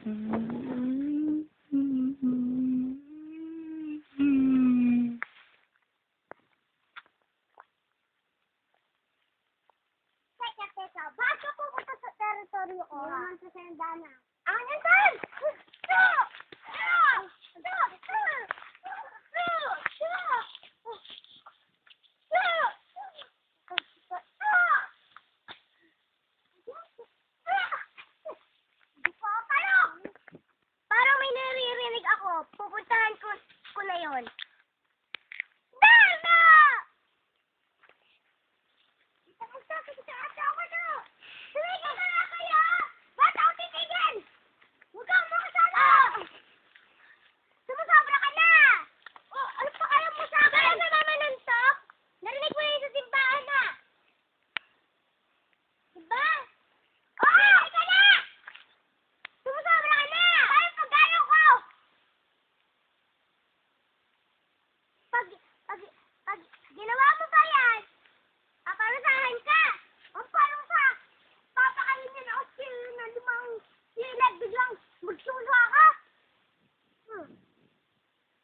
Teka, ba't ka pupunta sa teritoryo ko? Hindi naman sa sendana. Ang nandan! Parang may naririnig ako. Pupuntahan ko na yun. Dana! Tumigil na nga kayo! Ba't ako titigil? Huwag kang makasala! Sumusobra ka na! Oh, ano pa kaya mo sa akin? Kaya sa mama nantok? Narinig mo yun sa simbahan na! Diba? Oh! Ay ka na! Sumusobra ka na! Kaya pagkano ko! Pag ginawa mo ba yan? Paparusahan ka! Ang parusa! Papakain niya na ako na limang silag, biglang magsusa ka!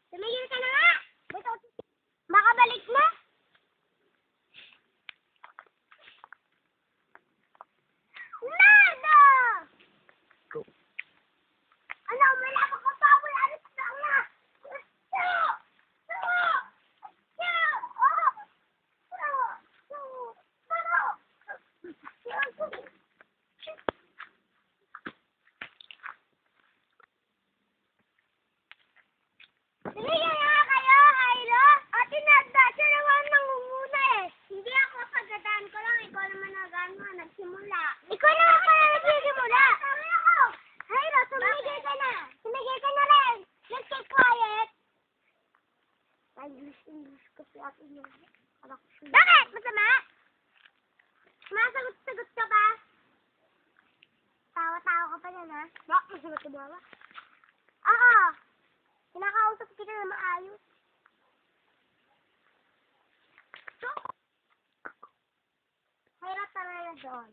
Tumigil ka na nga! Makabalik na! Nada! Go. Ano, malapag ka pa! Wala na sa nga! Tumigil nga kayo, Hylo! Ate Nada, siya naman nangunguna eh. Hindi ako, pagdadaan ko lang. Ikaw naman nagsimula. Ikaw naman pala nagsimula. Sabi ako. Hylo, tumigil ka na. Tumigil ka na rin. Let's get quiet. English ko si Ate Nada. Bakit? Masama? Masagot-sagot ka ba? Tawa-tawa ka pa yan, ha? Bakit? Masagot ka ba? Oo. Kinakausap kita na maayos. Hirap tara na doon.